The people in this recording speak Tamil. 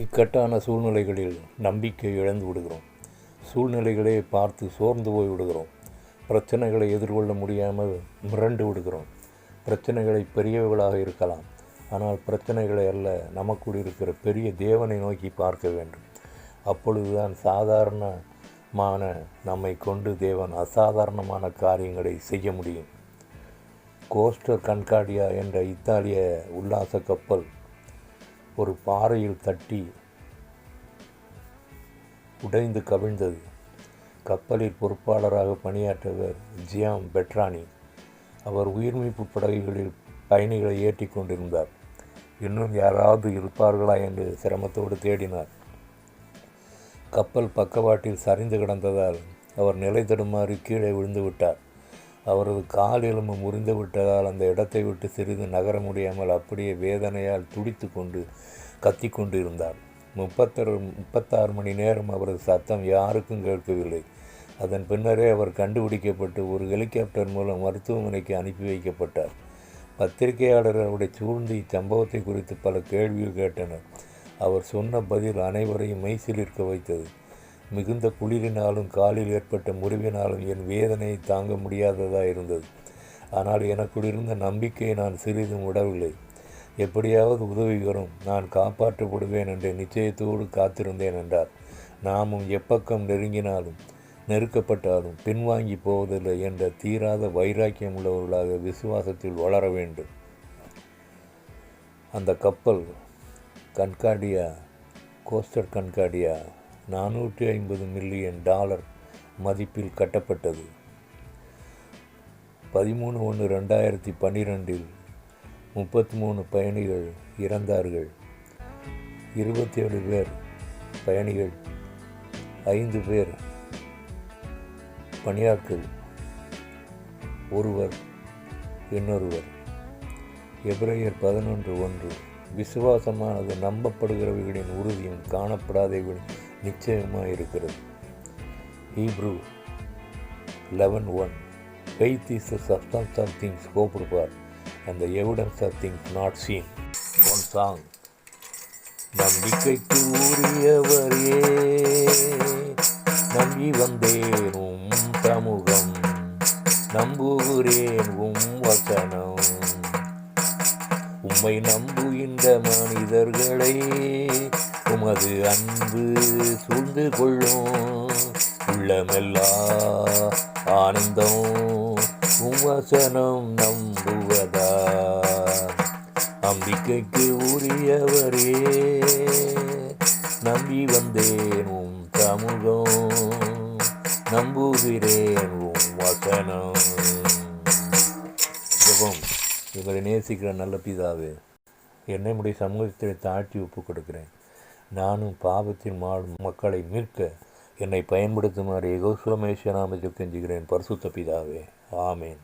இக்கட்டான சூழ்நிலைகளில் நம்பிக்கை இழந்து விடுகிறோம். சூழ்நிலைகளே பார்த்து சோர்ந்து போய் விடுகிறோம். பிரச்சனைகளை எதிர்கொள்ள முடியாமல் மிரண்டு விடுகிறோம். பிரச்சனைகளை பெரியவர்களாக இருக்கலாம், ஆனால் பிரச்சனைகளை அல்ல, நமக்குள் இருக்கிற பெரிய தேவனை நோக்கி பார்க்க வேண்டும். அப்பொழுதுதான் சாதாரணமான நம்மை கொண்டு தேவன் அசாதாரணமான காரியங்களை செய்ய முடியும். கோஸ்டர் கன்கார்டியா என்ற இத்தாலிய உல்லாச கப்பல் ஒரு பாறையில் தட்டி உடைந்து கவிழ்ந்தது. கப்பலில் பொறுப்பாளராக பணியாற்றவர் ஜியாம் பெட்ரானி. அவர் உயிர்மீட்பு படகுகளில் பயணிகளை ஏற்றி கொண்டிருந்தார். இன்னும் யாராவது இருப்பார்களா என்று சிரமத்தோடு தேடினார். கப்பல் பக்கவாட்டில் சரிந்து கிடந்ததால் அவர் நிலை தடுமாறி கீழே விழுந்து விட்டார். அவரது கால் எலும்பு முறிந்து விட்டதால் அந்த இடத்தை விட்டு சிறிது நகர முடியாமல் அப்படியே வேதனையால் துடித்து கொண்டு கத்திக்கொண்டு இருந்தார். 36 மணி நேரம் அவரது சத்தம் யாருக்கும் கேட்கவில்லை. அதன் பின்னரே அவர் கண்டுபிடிக்கப்பட்டு ஒரு ஹெலிகாப்டர் மூலம் மருத்துவமனைக்கு அனுப்பி வைக்கப்பட்டார். பத்திரிகையாளர் அவருடைய சூழ்ந்து இச்சம்பவத்தை குறித்து பல கேள்விகள் கேட்டனர். அவர் சொன்ன பதில் அனைவரையும் மெய்சிலிர்க்க வைத்தது. மிகுந்த குளிரினாலும் காலில் ஏற்பட்ட முறிவினாலும் என் வேதனையை தாங்க முடியாததாக இருந்தது. ஆனால் எனக்குள் இருந்த நம்பிக்கையை நான் சிறிதும் விடவில்லை. எப்படியாவது உதவி வரும், நான் காப்பாற்றப்படுவேன் என்ற நிச்சயத்தோடு காத்திருந்தேன் என்றார். நாமும் எப்பக்கம் நெருக்கப்பட்டாலும் பின்வாங்கி போவதில்லை என்ற தீராத வைராக்கியம் உள்ளவர்களாக விசுவாசத்தில் வளர வேண்டும். அந்த கப்பல் கன்கார்டியா, கோஸ்டர் கன்கார்டியா, $450 மில்லியன் மதிப்பில் கட்டப்பட்டது. 13/1/2012 33 பயணிகள் இறந்தார்கள். 27 பேர் பயணிகள், 5 பேர் பணியாட்கள், ஒருவர் இன்னொருவர். எபிரேயர் 11:1 விசுவாசமானது நம்பப்படுகிறவைகளின் உறுதியும் காணப்படாதவைகளின் நிச்சயமாக இருக்கிறது. Hebrew 11:1 Faith is the substance of things hoped for and the evidence of things not seen. One song. நம்பிக்கைக்கு உரியவரே, நம்பி வந்தேன் சமூகம், நம்புகிறேன் வசனம். உம்மை நம்புகின்ற மனிதர்களை உமது அன்பு சூழ்ந்து கொள்ளும். உள்ளமெல்லா ஆனந்தம் உவசனம் நம்புவதா. நம்பிக்கைக்கு உரியவரே, நம்பி வந்தேன் சமூகம், நம்புகிறேன் வசனம். ஜெபம். இவரை நேசிக்கிற நல்ல பிதாவே, என்னை உடைய சமூகத்தில் தாழ்த்தி ஒப்பு கொடுக்கிறேன். நானும் பாவத்தில் வாழும் மக்களை மீட்க என்னை பயன்படுத்துமாறு யெகோவா மேசியா நாமத்தில் கெஞ்சுகிறேன். பரிசுத்த பிதாவே, ஆமேன்.